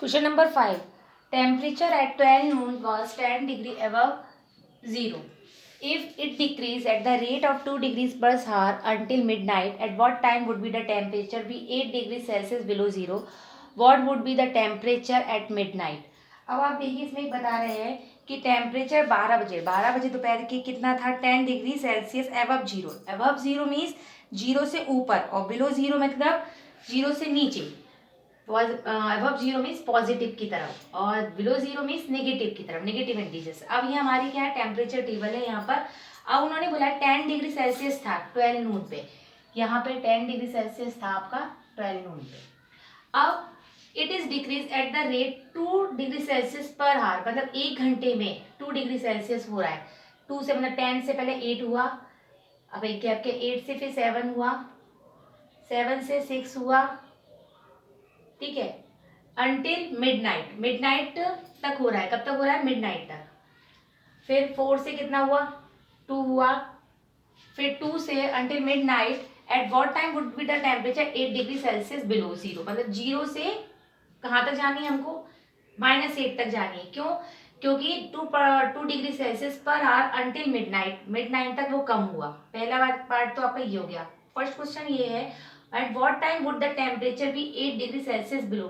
Question number 5. Temperature at 12 noon was 10 degree above zero. If it decreased at the rate of 2 degrees per hour until midnight, at what time would be the temperature be 8 degrees Celsius below zero? What would be the temperature at midnight? अब आप देखिए इसमें बता रहे हैं कि temperature 12 बजे दोपहर के कितना था 10 degree Celsius above zero means zero से ऊपर और बिलो जीरो मतलब जीरो से नीचे। अबव जीरो मीन्स पॉजिटिव की तरफ और बिलो जीरो मीन्स नेगेटिव की तरफ, नेगेटिव इंटीजर्स। अब ये हमारी क्या है टेम्परेचर टेबल है यहाँ पर। अब उन्होंने बोला 10 डिग्री सेल्सियस था 12 नून पे, यहाँ पे 10 डिग्री सेल्सियस था आपका 12 नून पे। अब it is decrease at the rate 2 degree Celsius per hour, मतलब 1 घंटे में 2 डिग्री सेल्सियस हो रहा है। 2 से मतलब 10 से पहले 8 हुआ, अब एक आपके 8 से फिर 7 हुआ, 7 से 6 हुआ, ठीक है, अंटिल मिडनाइट, मिडनाइट तक हो रहा है। कब तक हो रहा है? मिडनाइट तक। फिर 4 से कितना हुआ? 2 हुआ, फिर 2 से until midnight. At what time would be the temperature 8 degree Celsius below zero, मतलब जीरो से कहाँ तक जानी है हमको? -8 तक जानी है। क्यों? क्योंकि 2 degree Celsius per hour until midnight, midnight तक वो कम हुआ। पहला पार्ट तो आपका ये हो गया। फर्स्ट क्वेश्चन ये है, at what time would the temperature be 8 degree Celsius below,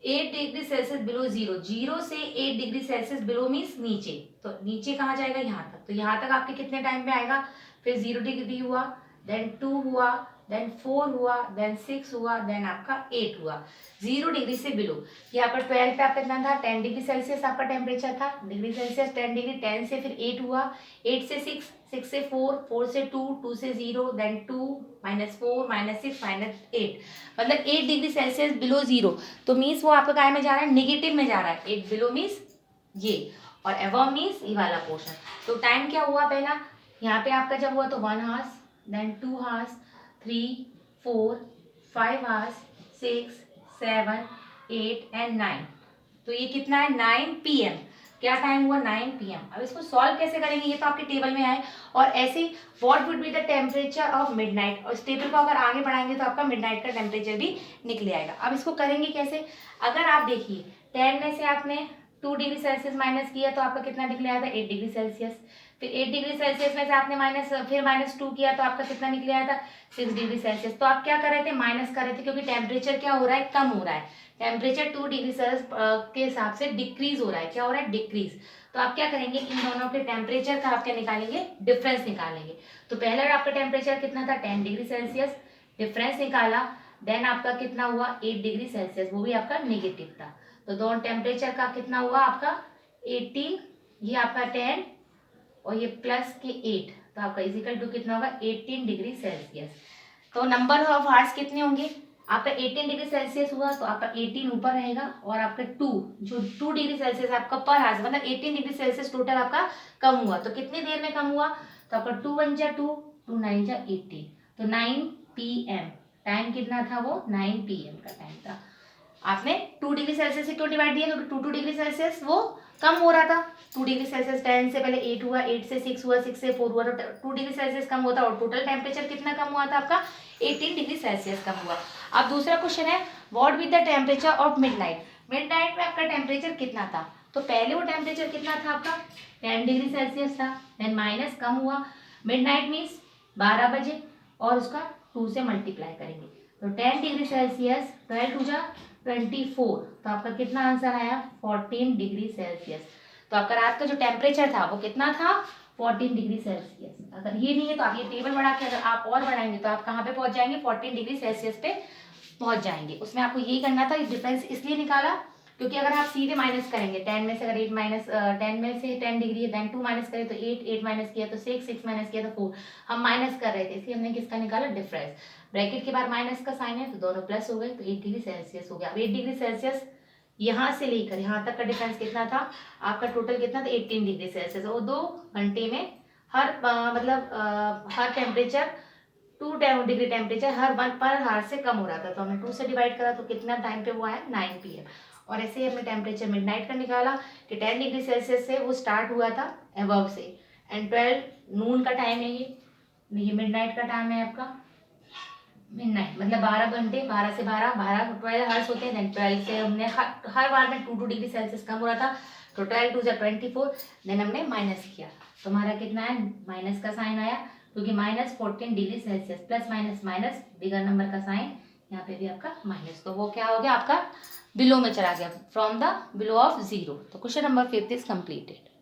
8 degree Celsius below zero, zero से 8 डिग्री सेल्सियस बिलो मीन्स नीचे। तो नीचे कहाँ जाएगा? यहाँ तक। तो यहाँ तक आपके कितने टाइम पे आएगा? फिर 0 डिग्री हुआ, देन 2 हुआ, देन 4 हुआ, देन 6 हुआ, देन आपका 8 हुआ। 0 डिग्री से बिलो। यहाँ पर 12 पे आपका कितना था? 10 डिग्री सेल्सियस आपका टेम्परेचर था, डिग्री सेल्सियस 10 डिग्री। 10 से फिर 8 हुआ, 8 से 6, 6 से 4, 4 से 2, 2 से 0, देन 2 -4 -6 -8, मतलब 8 डिग्री सेल्सियस बिलो जीरो। तो मीन्स वो आपका काय में जा रहा है? नेगेटिव में जा रहा है। 8 बिलो मीन्स ये, और एबव मीन्स ये वाला पोर्शन। तो टाइम क्या हुआ? पहला यहाँ पे आपका जब हुआ तो 1 horse, then 2 horse, 3 4 5 horse, 6 7 8 and 9। तो ये कितना है? 9 PM। क्या टाइम हुआ? 9 PM। अब इसको सॉल्व कैसे करेंगे? ये तो आपके टेबल में आए। और ऐसे ही what would be the temperature of midnight, और इस टेबल को अगर आगे बढ़ाएंगे तो आपका मिडनाइट का टेम्परेचर भी निकले आएगा। अब इसको करेंगे कैसे? अगर आप देखिए 10 में से आपने 2 डिग्री सेल्सियस माइनस किया तो आपका कितना निकले आया था? 8 डिग्री सेल्सियस। फिर 8 डिग्री सेल्सियस में से आपने -2 किया तो आपका कितना निकले आया था? 6 डिग्री सेल्सियस। तो आप क्या कर रहे थे? माइनस कर रहे थे, क्योंकि टेम्परेचर क्या हो रहा है? कम हो रहा है। टेम्परेचर 2 डिग्री सेल्सियस के हिसाब से डिक्रीज हो रहा है। क्या हो रहा है? डिक्रीज। तो आप क्या करेंगे? इन दोनों के टेम्परेचर का आप क्या निकालेंगे? डिफरेंस निकालेंगे। तो पहला आपका टेम्परेचर कितना था? 10 डिग्री सेल्सियस, डिफरेंस निकाला, देन आपका कितना हुआ? 8 डिग्री सेल्सियस, वो भी आपका नेगेटिव था। तो दोनों टेम्परेचर का कितना हुआ आपका? 18, ये आपका 10 और ये प्लस के 8, तो आपका इजिकल टू कितना होगा? 18 डिग्री सेल्सियस। तो नंबर ऑफ हार्स कितने होंगे? आपका 18 डिग्री सेल्सियस हुआ तो आपका 18 ऊपर रहेगा, और आपका 2 जो 2 डिग्री सेल्सियस आपका पर हार्स, मतलब 18 डिग्री सेल्सियस टोटल आपका कम हुआ। तो कितनी देर में कम हुआ? तो आपका 2 1 जा 2, 2 9 जा 18, तो 9 PM। टाइम कितना था? वो 9 PM का टाइम था। आपने 2 डिग्री सेल्सियस से क्यों डिवाइड दिया? क्योंकि 2 डिग्री सेल्सियस वो कम हो रहा था। 2 डिग्री सेल्सियस 10 से पहले 8 हुआ, 8 से 6 हुआ, 6 से 4 हुआ, तो 2 डिग्री सेल्सियस कम होता, और टोटल टेम्परेचर कितना कम हुआ था आपका? 18 डिग्री सेल्सियस कम हुआ। अब दूसरा क्वेश्चन है, what with the temperature of midnight. Midnight में आपका टेम्परेचर कितना था? तो पहले वो टेम्परेचर कितना था आपका? 10 डिग्री सेल्सियस था, देन माइनस कम हुआ, मिडनाइट मीन्स 12 बजे, और उसका 2 से मल्टीप्लाई करेंगे। तो 10 डिग्री सेल्सियस 12 टू जा 24, तो आपका कितना आंसर आया? 14 डिग्री सेल्सियस। तो आपका रात का जो टेम्परेचर था वो कितना था? 14 डिग्री सेल्सियस। अगर ये नहीं है तो आप ये टेबल बढ़ा के अगर आप और बढ़ाएंगे तो आप कहाँ पे पहुंच जाएंगे? 14 डिग्री सेल्सियस पे पहुंच जाएंगे। उसमें आपको यही करना था, डिफरेंस इसलिए निकाला क्योंकि अगर आप सीधे माइनस करेंगे 10 में से, अगर 8 माइनस 10 में से 10 डिग्री है, देन 2 माइनस करें तो 8, 8 माइनस किया तो 6, 6 माइनस किया तो 4, हम माइनस कर रहे थे इसलिए हमने किसका निकाला? डिफरेंस। ब्रैकेट के बाद माइनस का साइन है तो दोनों प्लस हो गए, तो 8 डिग्री सेल्सियस हो गया। अब 8 डिग्री सेल्सियस यहाँ से लेकर यहाँ तक का डिफरेंस कितना था? आपका टोटल कितना था? 18 डिग्री सेल्सियस। और 2 घंटे में हर हर टेम्परेचर 2 डिग्री टेम्परेचर हर 1 पर हार से कम हो रहा था, तो हमने 2 से डिवाइड करा तो कितना टाइम पे वो आया? 9 PM। और ऐसे ही हमने टेम्परेचर मिडनाइट का निकाला कि 10 डिग्री सेल्सियस से वो स्टार्ट हुआ था अबव से, एंड 12 नून का टाइम है, ये मिडनाइट का टाइम है आपका। मिडनाइट मतलब 12 घंटे, 12 से 12, 12 आवर्स होते हैं। देन 12 से हमने हर बार में 2 डिग्री सेल्सियस कम हो रहा था, तो 12 2 24, देन हमने माइनस किया, तो हमारा कितना है, माइनस का साइन आया, क्योंकि -14 degree Celsius, plus minus minus, bigger number का साइन, यहाँ पे भी आपका माइनस, तो वो क्या हो गया आपका बिलो में चला गया, from the below of zero. तो क्वेश्चन नंबर 5 इज कंप्लीटेड।